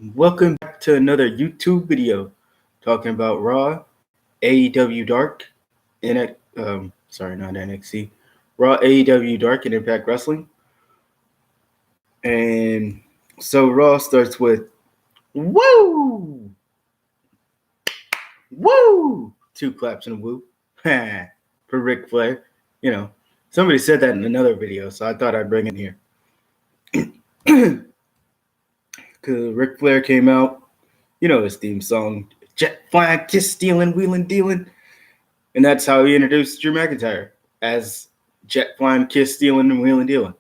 Welcome back to another YouTube video talking about Raw, AEW Dark, not NXT, Raw, AEW Dark, and Impact Wrestling. And so Raw starts with woo, woo, two claps and a woo, for Ric Flair. You know, somebody said that in another video, so I thought I'd bring it here. Because Ric Flair came out, you know his theme song, jet flying, kiss stealing, wheeling dealing. And that's how he introduced Drew McIntyre, as jet flying, kiss stealing, and wheeling dealing.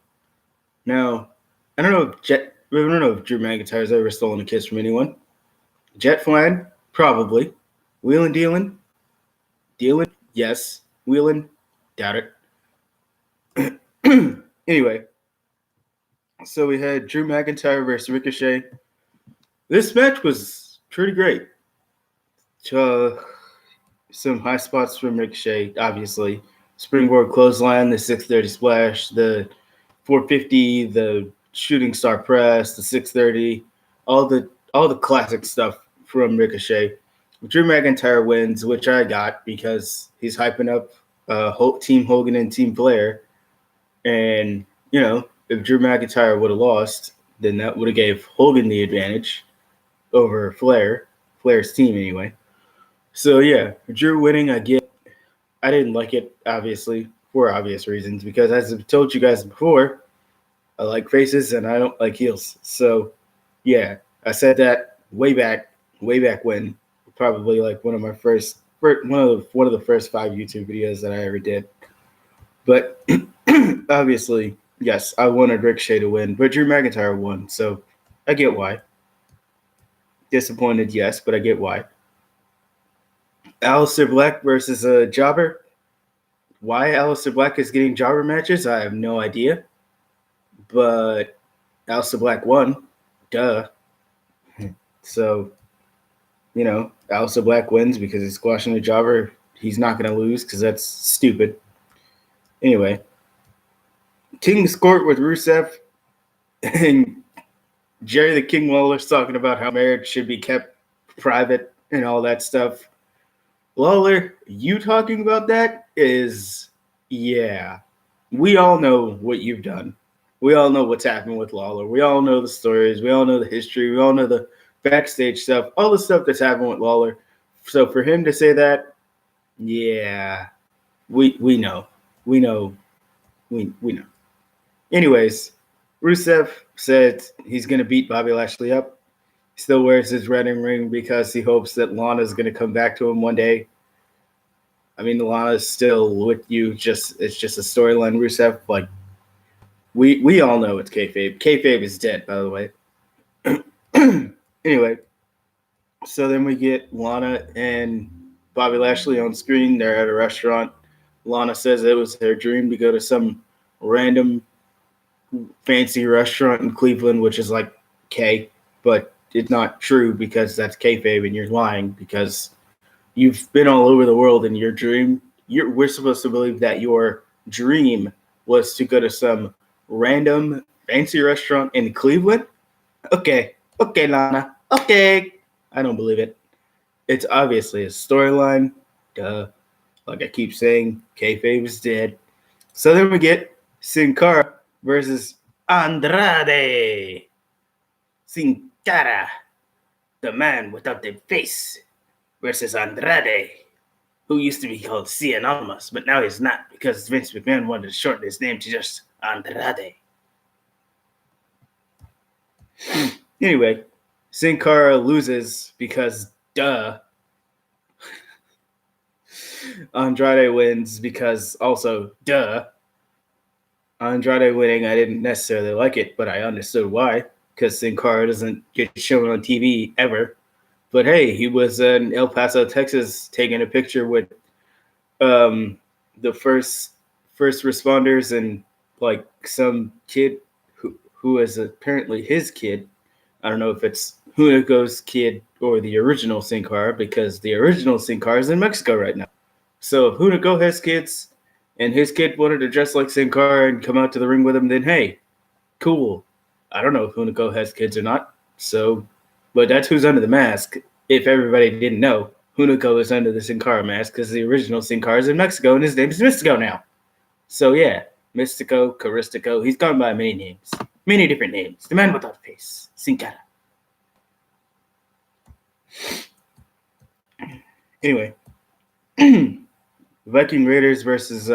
Now, I don't know if Drew McIntyre's ever stolen a kiss from anyone. Jet flying, probably. Wheeling dealing, yes. Wheeling, doubt it. Anyway, so we had Drew McIntyre versus Ricochet. This match was pretty great. Some high spots from Ricochet, obviously. Springboard clothesline, the 630 splash, the 450, the shooting star press, the 630, all the classic stuff from Ricochet. Drew McIntyre wins, which I got because he's hyping up Team Hogan and Team Flair. And, if Drew McIntyre would have lost, then that would have gave Hogan the advantage over Flair's team anyway. So yeah, Drew winning, I didn't like it, obviously, for obvious reasons, because as I've told you guys before, I like faces and I don't like heels. So yeah, I said that way back when, probably like one of the first 5 YouTube videos that I ever did. But obviously, yes, I wanted Ricochet to win, but Drew McIntyre won, so I get why. Disappointed, yes, but I get why. Aleister Black versus a Jobber. Why Aleister Black is getting Jobber matches, I have no idea. But Aleister Black won. Duh. So, Aleister Black wins because he's squashing a Jobber. He's not going to lose because that's stupid. Anyway, King's Court with Rusev and Jerry the King Lawler's talking about how marriage should be kept private and all that stuff. Lawler, you talking about that is, yeah. We all know what you've done. We all know what's happened with Lawler. We all know the stories. We all know the history. We all know the backstage stuff. All the stuff that's happened with Lawler. So for him to say that, yeah, we know. We know. Anyways, Rusev said he's going to beat Bobby Lashley up. He still wears his wedding ring because he hopes that Lana's going to come back to him one day. I mean, Lana's still with you. It's just a storyline, Rusev. Like, we all know it's kayfabe. Kayfabe is dead, by the way. Anyway, so then we get Lana and Bobby Lashley on screen. They're at a restaurant. Lana says it was her dream to go to some random fancy restaurant in Cleveland, which is like but it's not true because that's kayfabe and you're lying because you've been all over the world in your dream. We're supposed to believe that your dream was to go to some random fancy restaurant in Cleveland. Okay, Lana. Okay. I don't believe it. It's obviously a storyline. Duh. Like I keep saying, kayfabe is dead. So then we get Sin Cara versus Andrade. Sin Cara, the man without the face, versus Andrade, who used to be called C Anonymous, but now he's not because Vince McMahon wanted to shorten his name to just Andrade. Anyway, Sin Cara loses because duh. Andrade wins because also duh. Andrade winning, I didn't necessarily like it, but I understood why, because Sin Cara doesn't get shown on TV ever. But hey, he was in El Paso, Texas, taking a picture with the first responders and like some kid who is apparently his kid. I don't know if it's Hunico's kid or the original Sin Cara, because the original Sin Cara is in Mexico right now. So if Hunico has kids and his kid wanted to dress like Sin Cara and come out to the ring with him, then hey, cool. I don't know if Hunico has kids or not, so But that's who's under the mask. If everybody didn't know, Hunico is under the Sin Cara mask because the original Sin Cara is in Mexico and his name is Mystico now. So yeah, Mystico, Caristico, he's gone by many names. Many different names. The man without a face. Sin Cara. Anyway. Viking Raiders versus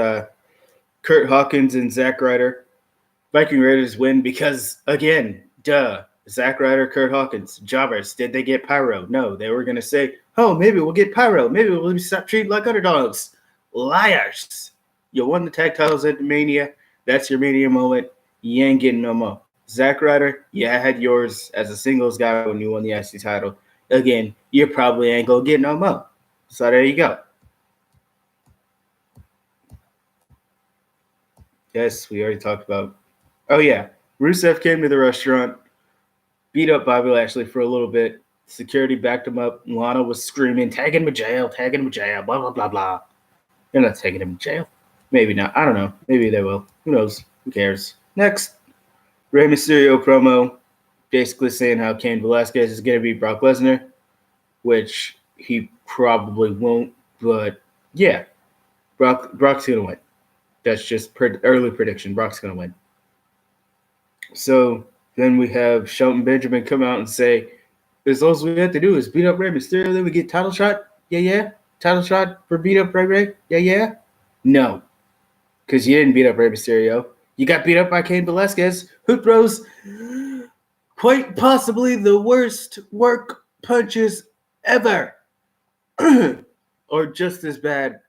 Kurt Hawkins and Zack Ryder. Viking Raiders win because, again, Zack Ryder, Kurt Hawkins, jobbers. Did they get pyro? No, they were going to say, oh, maybe we'll get pyro. Maybe we'll be treated like underdogs. Liars. You won the tag titles at Mania. That's your Mania moment. You ain't getting no more. Zack Ryder, you had yours as a singles guy when you won the IC title. Again, you probably ain't going to get no more. So there you go. Yes, we already talked about. Oh, yeah. Rusev came to the restaurant, beat up Bobby Lashley for a little bit. Security backed him up. Lana was screaming, tagging him to jail, blah, blah, blah, blah. They're not taking him to jail. Maybe not. I don't know. Maybe they will. Who knows? Who cares? Next, Rey Mysterio promo, basically saying how Cain Velasquez is going to beat Brock Lesnar, which he probably won't. But, yeah, Brock's going to win. That's just early prediction. Brock's going to win. So then we have Shelton Benjamin come out and say, as all we have to do is beat up Rey Mysterio, then we get title shot? Yeah. Title shot for beat up Rey? Yeah. No. Because you didn't beat up Rey Mysterio. You got beat up by Cain Velasquez, who throws quite possibly the worst work punches ever. Or just as bad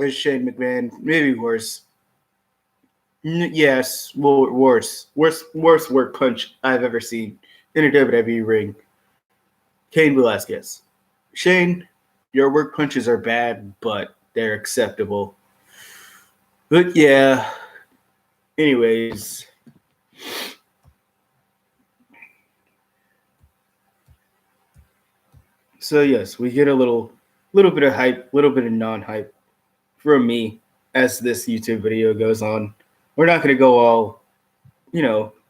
as Shane McMahon, maybe worse. Yes, worse work punch I've ever seen in a WWE ring. Cain Velasquez. Shane, your work punches are bad, but they're acceptable. But yeah, anyways. So yes, we get a little bit of hype, little bit of non-hype from me as this YouTube video goes on. We're not going to go all,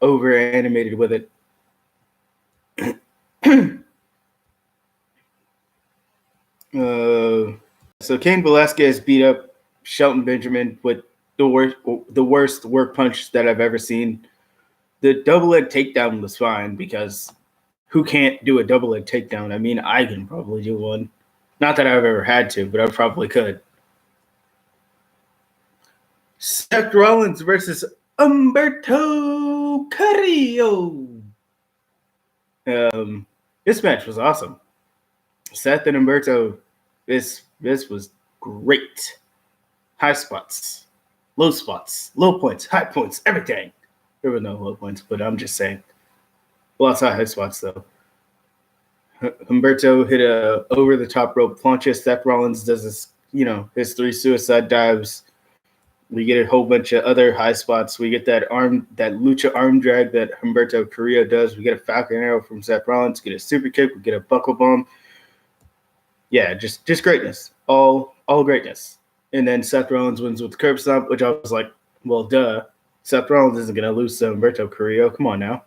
over animated with it. So Cain Velasquez beat up Shelton Benjamin with the worst work punch that I've ever seen. The double leg takedown was fine because who can't do a double leg takedown? I mean, I can probably do one. Not that I've ever had to, but I probably could. Seth Rollins versus Humberto Carrillo. This match was awesome. Seth and Humberto, this was great. High spots, low points, high points, everything. There were no low points, but I'm just saying. Lots of high spots, though. Humberto hit a over-the-top rope plancha. Seth Rollins does this, his 3 suicide dives. We get a whole bunch of other high spots. We get that lucha arm drag that Humberto Carrillo does. We get a Falcon Arrow from Seth Rollins. Get a super kick. We get a buckle bomb. Yeah, just greatness. All greatness. And then Seth Rollins wins with the curb stomp, which I was like, well, duh. Seth Rollins isn't going to lose to Humberto Carrillo. Come on now.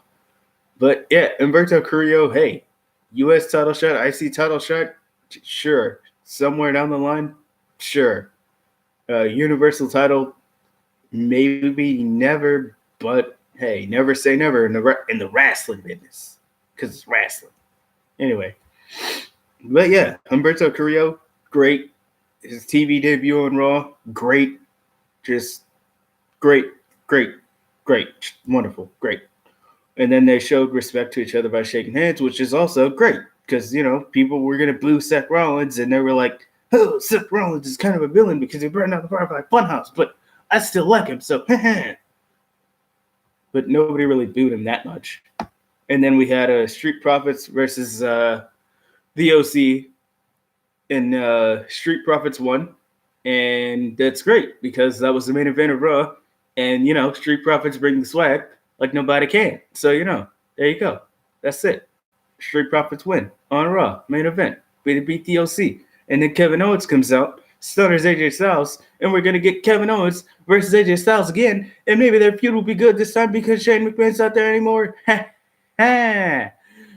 But yeah, Humberto Carrillo, hey, U.S. title shot, IC title shot, sure. Somewhere down the line, sure. Universal title, maybe never, but hey, never say never in the wrestling business because it's wrestling. Anyway, but yeah, Humberto Carrillo, great. His TV debut on Raw, great. Just great, wonderful, great. And then they showed respect to each other by shaking hands, which is also great because, people were going to boo Seth Rollins and they were like, oh, Seth Rollins is kind of a villain because he burned out the Firefly Funhouse, but I still like him, so But nobody really booed him that much. And then we had Street Profits versus the OC, and Street Profits won. And that's great because that was the main event of Raw. And, Street Profits bring the swag like nobody can. So, there you go. That's it. Street Profits win on Raw, main event. We beat the OC. And then Kevin Owens comes out, stunners AJ Styles, and we're going to get Kevin Owens versus AJ Styles again. And maybe their feud will be good this time because Shane McMahon's not there anymore.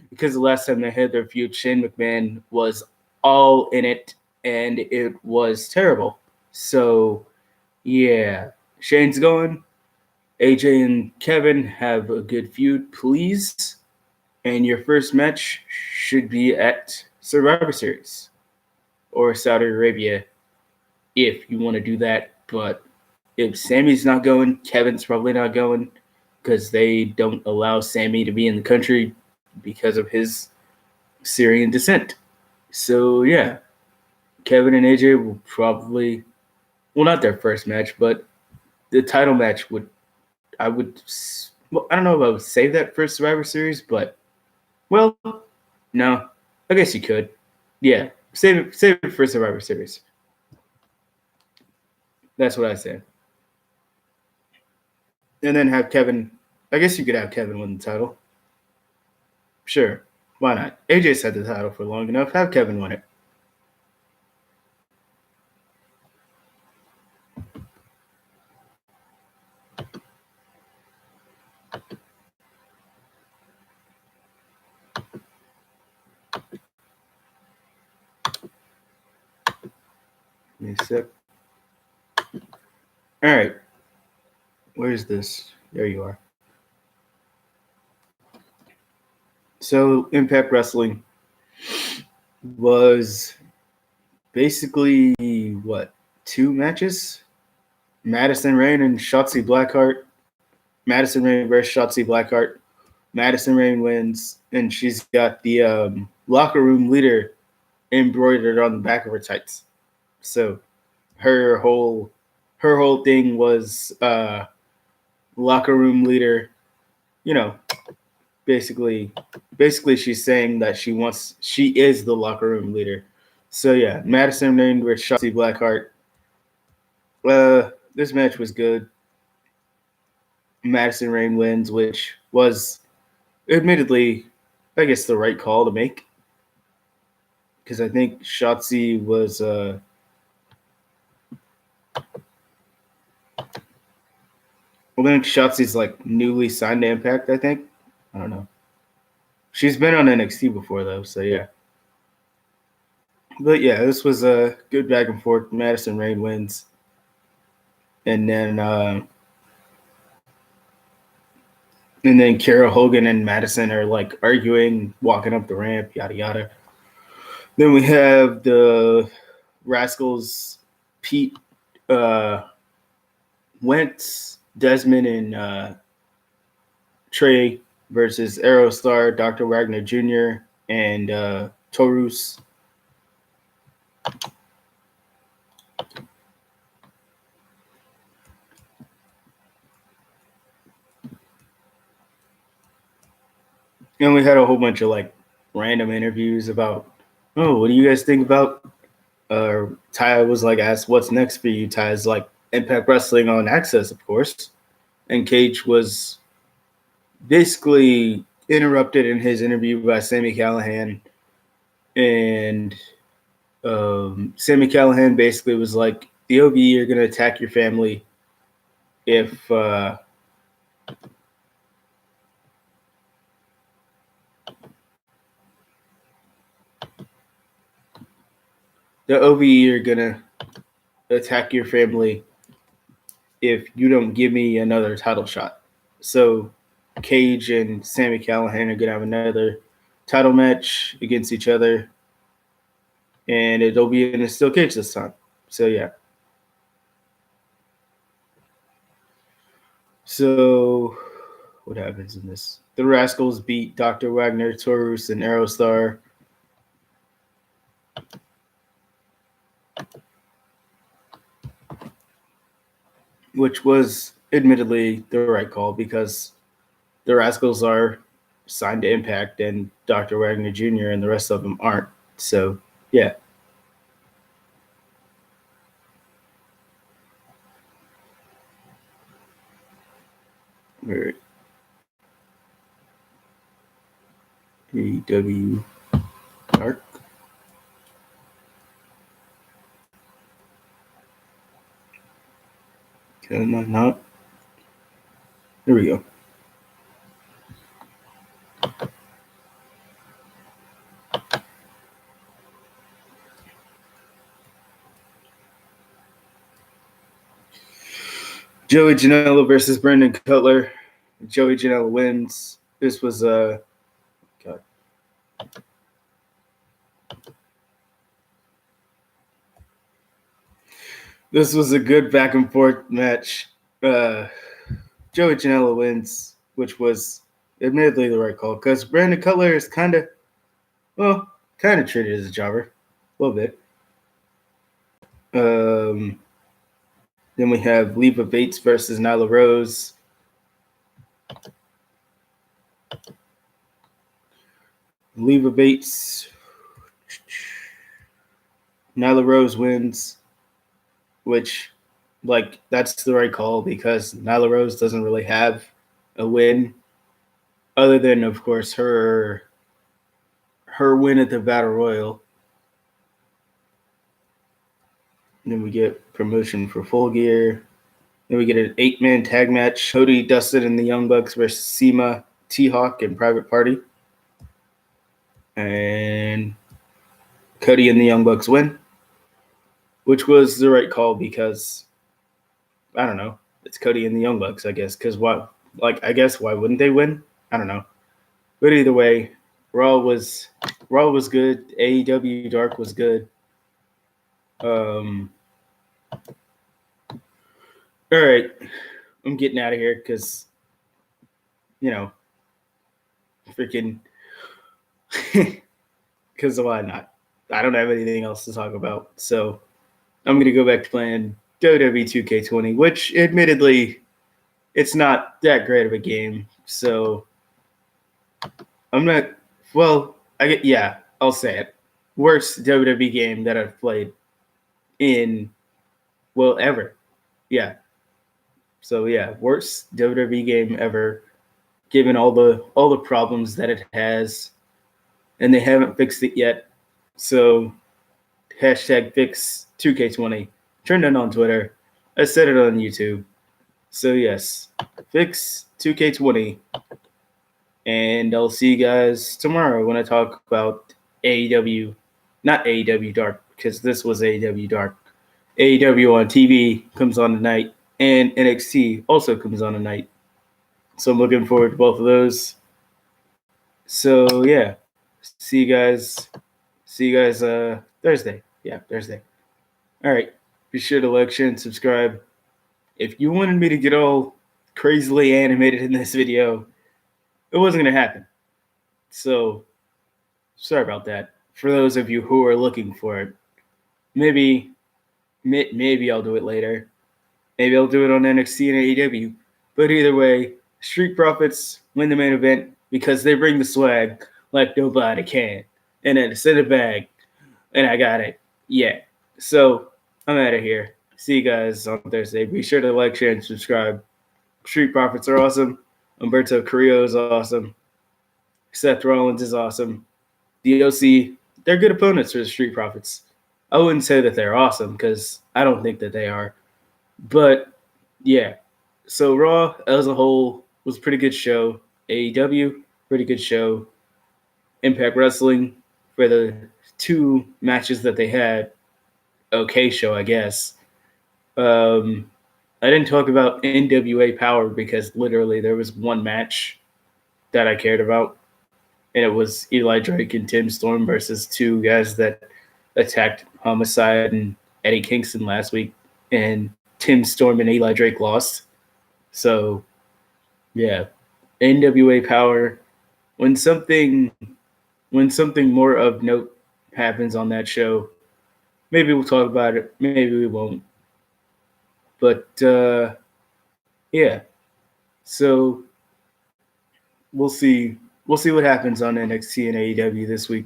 because the last time they had their feud, Shane McMahon was all in it, and it was terrible. So, yeah, Shane's going. AJ and Kevin have a good feud, please. And your first match should be at Survivor Series or Saudi Arabia if you want to do that. But if Sammy's not going, Kevin's probably not going because they don't allow Sammy to be in the country because of his Syrian descent. So, yeah, Kevin and AJ will probably, well, not their first match, but the title match would, well, I don't know if I would save that for Survivor Series, but, well, no, I guess you could. Yeah, save it for Survivor Series. That's what I say. And then have Kevin, I guess you could have Kevin win the title. Sure, why not? AJ's had the title for long enough. Have Kevin win it. Give me a sec. All right. Where's this? There you are. So, Impact Wrestling was basically, what, 2 matches? Madison Rayne and Shotzi Blackheart. Madison Rayne versus Shotzi Blackheart. Madison Rayne wins, and she's got the locker room leader embroidered on the back of her tights. So her whole thing was locker room leader. You know, basically she's saying that she is the locker room leader. So yeah, Madison Rayne versus Shotzi Blackheart. This match was good. Madison Rayne wins, which was admittedly, I guess, the right call to make. Because I think Shotzi was I think Shotzi's like newly signed to Impact, I think. I don't know. She's been on NXT before though, so yeah. But yeah, this was a good back and forth. Madison Rayne wins. And then Kara Hogan and Madison are like arguing, walking up the ramp, yada yada. Then we have the Rascals, Pete, Wentz, Desmond, and Trey versus Aerostar, Dr. Wagner Jr., and Taurus. And we had a whole bunch of like random interviews about, oh, what do you guys think about? Ty was like asked, what's next for you? Ty's like Impact Wrestling on Access, of course. And Cage was basically interrupted in his interview by Sami Callihan. And Sami Callihan basically was like, the OVE are going to attack your family if the OVE are going to attack your family if you don't give me another title shot. So Cage and Sami Callihan are going to have another title match against each other. And it'll be in a steel cage this time. So, yeah. So, what happens in this? The Rascals beat Dr. Wagner, Taurus, and Aerostar. Which was admittedly the right call because the Rascals are signed to Impact and Dr. Wagner Jr. and the rest of them aren't. So, yeah. AEW Dark. Can I not? There we go. Joey Janela versus Brandon Cutler. Joey Janela wins. This was God. This was a good back and forth match. Joey Janela wins, which was admittedly the right call because Brandon Cutler is kind of treated as a jobber, a little bit. Then we have Leva Bates versus Nyla Rose. Leva Bates, Nyla Rose wins, which, like, that's the right call because Nyla Rose doesn't really have a win other than, of course, her win at the Battle Royal. And then we get promotion for Full Gear. Then we get an 8-man tag match. Cody, Dustin, and the Young Bucks versus Sema, T-Hawk, and Private Party. And Cody and the Young Bucks win, which was the right call because, I don't know, it's Cody and the Young Bucks, I guess. Because why wouldn't they win? I don't know. But either way, Raw was good. AEW Dark was good. All right, I'm getting out of here because, freaking, because why not? I don't have anything else to talk about. So I'm going to go back to playing WWE 2K20, which admittedly, it's not that great of a game. So I'm not, I'll say it. Worst WWE game that I've played ever. Yeah. So yeah, worst WWE game ever, given all the problems that it has, and they haven't fixed it yet. So hashtag fix 2K20. Turned it on Twitter. I said it on YouTube. So yes, fix 2K20. And I'll see you guys tomorrow when I talk about AEW, not AEW Dark, because this was AEW Dark. AEW on TV comes on tonight, and NXT also comes on tonight. So I'm looking forward to both of those. So yeah, see you guys Thursday. Yeah, Thursday. All right. Be sure to like, share, and subscribe. If you wanted me to get all crazily animated in this video, it wasn't going to happen. So sorry about that. For those of you who are looking for it, maybe I'll do it later. Maybe I'll do it on NXT and AEW. But either way, Street Profits win the main event because they bring the swag like nobody can. And then it's in a bag. And I got it. Yeah. So I'm out of here. See you guys on Thursday. Be sure to like, share, and subscribe. Street Profits are awesome. Humberto Carrillo is awesome. Seth Rollins is awesome. DOC, they're good opponents for the Street Profits. I wouldn't say that they're awesome because I don't think that they are. But yeah. So Raw as a whole was a pretty good show. AEW, pretty good show. Impact Wrestling, for the 2 matches that they had, okay show, I guess. I didn't talk about NWA Power because literally there was one match that I cared about, and it was Eli Drake and Tim Storm versus 2 guys that attacked Homicide and Eddie Kingston last week, and Tim Storm and Eli Drake lost. So, yeah, NWA Power. When something more of note happens on that show, maybe we'll talk about it. Maybe we won't. But yeah. So we'll see. We'll see what happens on NXT and AEW this week.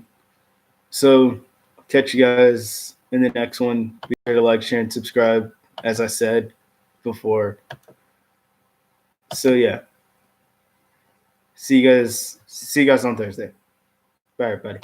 So catch you guys in the next one. Be sure to like, share, and subscribe, as I said before. So yeah. See you guys on Thursday. Bye, everybody.